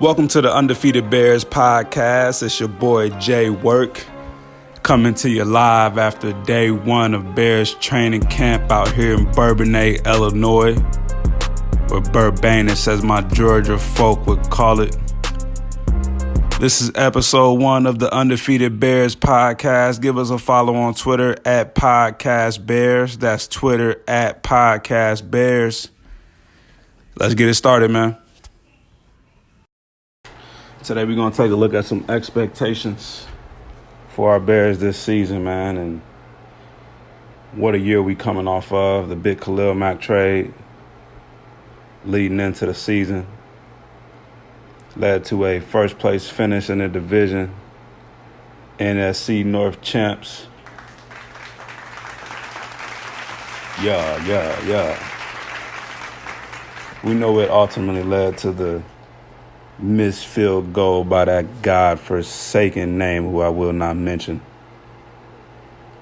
Welcome to the Undefeated Bears podcast. It's your boy Jay Work coming to you live after day one of Bears training camp out here in Bourbonnais, Illinois, or Burbanus as my Georgia folk would call it. This is episode 1 of the Undefeated Bears podcast. Give us a follow on Twitter at Podcast Bears. That's Twitter at Podcast Bears. Let's get it started, man. Today we're going to take a look at some expectations for our Bears this season, man, and what a year we coming off of. The big Khalil Mack trade leading into the season led to a first-place finish in the division, NFC North champs. Yeah. We know it ultimately led to the missed field goal by that godforsaken name who I will not mention.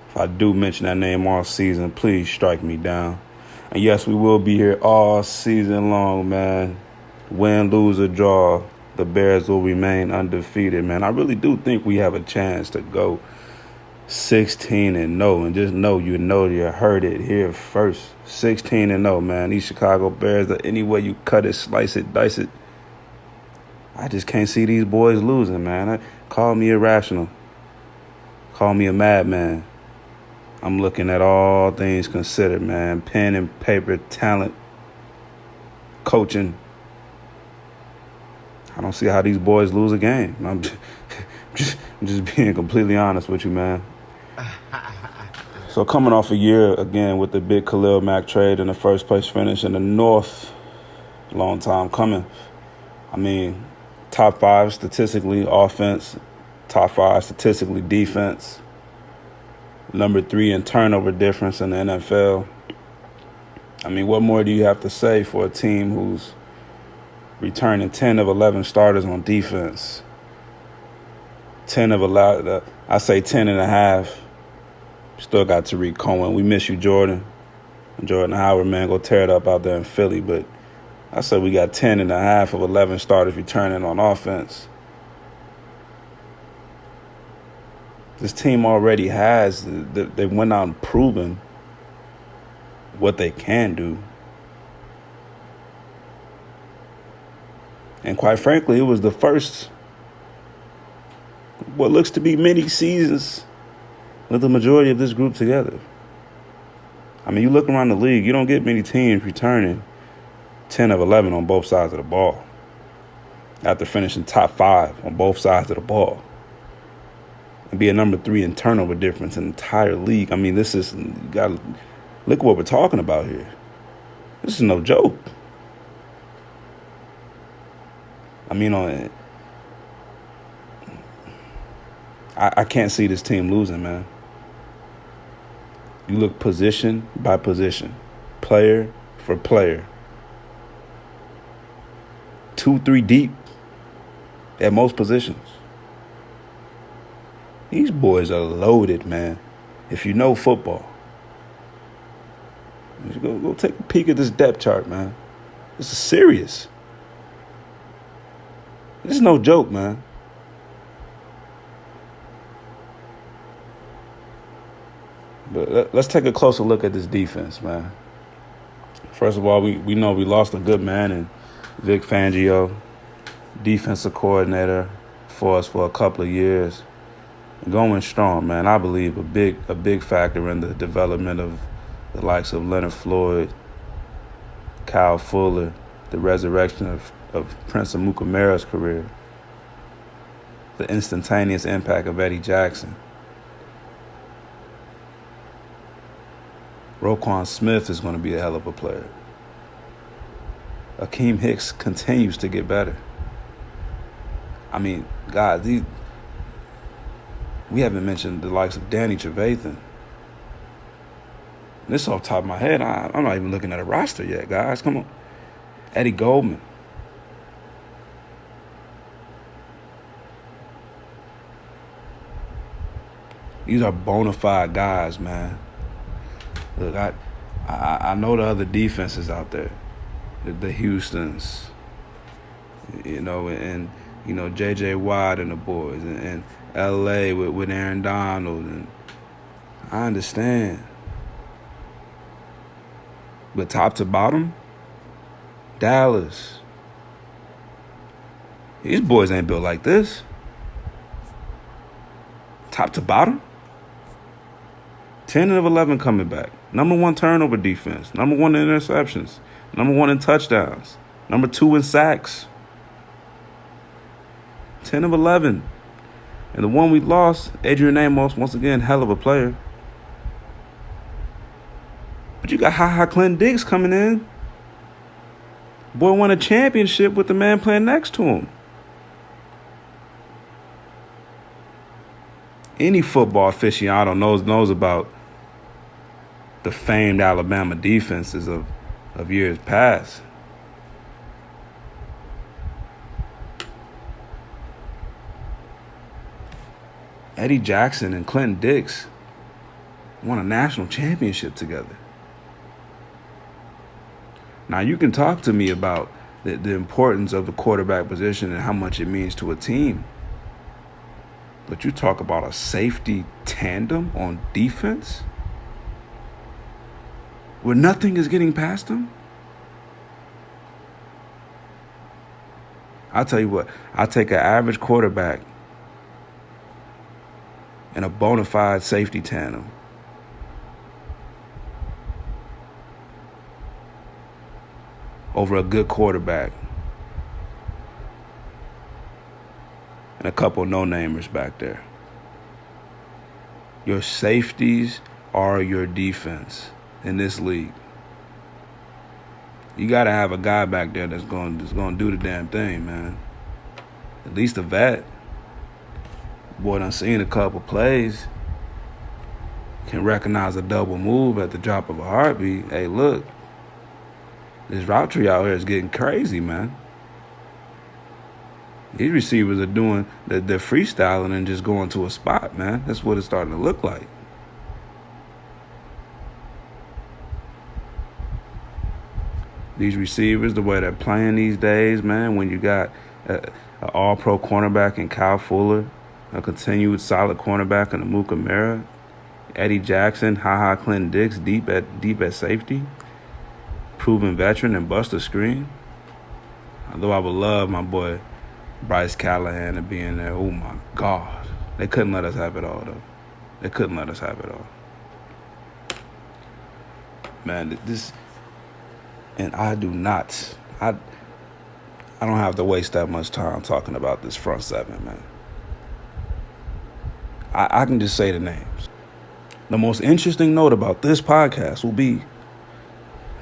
If I do mention that name all season, please strike me down. And yes, we will be here all season long, man. Win, lose, or draw, the Bears will remain undefeated, man. I really do think we have a chance to go 16-0, and just know you heard it here first. 16-0, man. These Chicago Bears, any way you cut it, slice it, dice it, I just can't see these boys losing, man. Call me irrational. Call me a madman. I'm looking at all things considered, man. Pen and paper, talent, coaching. I don't see how these boys lose a game. I'm just being completely honest with you, man. So coming off a year, again, with the big Khalil Mack trade and the first place finish in the North, long time coming. I mean, top 5 statistically offense, top 5 statistically defense, number 3 in turnover difference in the NFL. I mean, what more do you have to say for a team who's returning 10 of 11 starters on defense? 10 of 11, I say 10 and a half. Still got Tariq Cohen. We miss you, Jordan. Jordan Howard, man, go tear it up out there in Philly. But I said we got 10 and a half of 11 starters returning on offense. This team already has, they went out and proven what they can do. And quite frankly, it was the first, what looks to be many seasons with the majority of this group together. I mean, you look around the league, you don't get many teams returning 10 of 11 on both sides of the ball after finishing top 5 on both sides of the ball and be a number 3 in turnover difference in the entire league. I mean, this is, you gotta look what we're talking about here. This is no joke. I mean, I can't see this team losing, man. You look position by position, player for player. 2-3 deep at most positions. These boys are loaded, man. If you know football, go take a peek at this depth chart, man. This is serious. This is no joke, man. But let's take a closer look at this defense, man. First of all, we know we lost a good man in Vic Fangio, defensive coordinator for us for a couple of years. Going strong, man. I believe a big factor in the development of the likes of Leonard Floyd, Kyle Fuller, the resurrection of Prince Amukamara's career, the instantaneous impact of Eddie Jackson. Roquan Smith is going to be a hell of a player. Akeem Hicks continues to get better. I mean, God, we haven't mentioned the likes of Danny Trevathan. This off the top of my head, I'm not even looking at a roster yet, guys. Come on. Eddie Goldman. These are bona fide guys, man. Look, I know the other defenses out there, the Houstons, and J.J. Watt and the boys, and L.A. with Aaron Donald, and I understand. But top to bottom, Dallas. These boys ain't built like this. Top to bottom, 10 of 11 coming back. Number 1 turnover defense. Number 1 in interceptions. Number 1 in touchdowns. Number 2 in sacks. 10 of 11. And the one we lost, Adrian Amos, once again, hell of a player. But you got Clinton Diggs coming in. Boy won a championship with the man playing next to him. Any football aficionado knows about the famed Alabama defenses of years past. Eddie Jackson and Clinton Diggs won a national championship together. Now, you can talk to me about the importance of the quarterback position and how much it means to a team. But you talk about a safety tandem on defense where nothing is getting past them? I'll tell you what, I'll take an average quarterback and a bona fide safety tandem over a good quarterback and a couple no-namers back there. Your safeties are your defense in this league. You got to have a guy back there that's going to do the damn thing, man. At least a vet. Boy, done seen a couple plays. Can recognize a double move at the drop of a heartbeat. Hey, look. This route tree out here is getting crazy, man. These receivers are doing, they're freestyling and just going to a spot, man. That's what it's starting to look like. These receivers, the way they're playing these days, man, when you got an all-pro cornerback in Kyle Fuller, a continued solid cornerback in Amuka Mara, Eddie Jackson, Clinton Diggs deep at safety, proven veteran and Buster Screen. Although I would love my boy Bryce Callahan to be in there. Oh, my God. They couldn't let us have it all, though. They couldn't let us have it all. Man, this... And I don't have to waste that much time talking about this front seven, man. I can just say the names. The most interesting note about this podcast will be,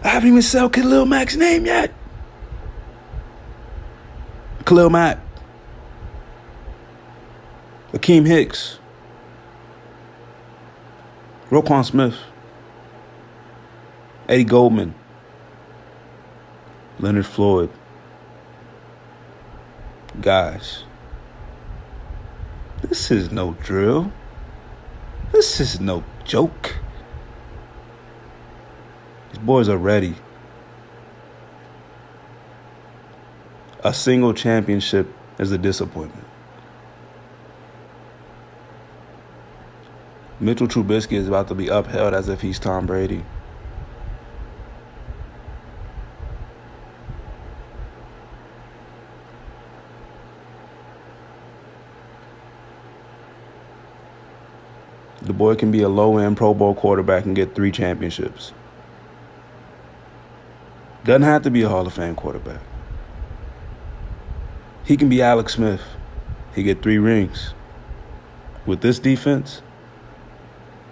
I haven't even said Khalil Mack's name yet. Khalil Mack. Akeem Hicks. Roquan Smith. Eddie Goldman. Leonard Floyd. Guys, this is no drill. This is no joke. These boys are ready. A single championship is a disappointment. Mitchell Trubisky is about to be upheld as if he's Tom Brady. The boy can be a low-end Pro Bowl quarterback and get 3 championships. Doesn't have to be a Hall of Fame quarterback. He can be Alex Smith. He get 3 rings. With this defense,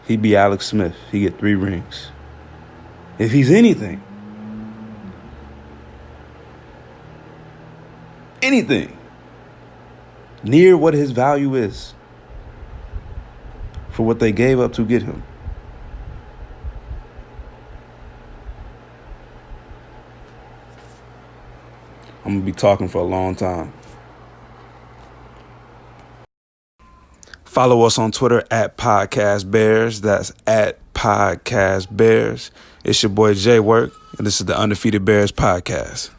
he'd be Alex Smith. He get 3 rings. If he's anything near what his value is for what they gave up to get him. I'm going to be talking for a long time. Follow us on Twitter at Podcast Bears. That's at Podcast Bears. It's your boy Jay Work, and this is the Undefeated Bears Podcast.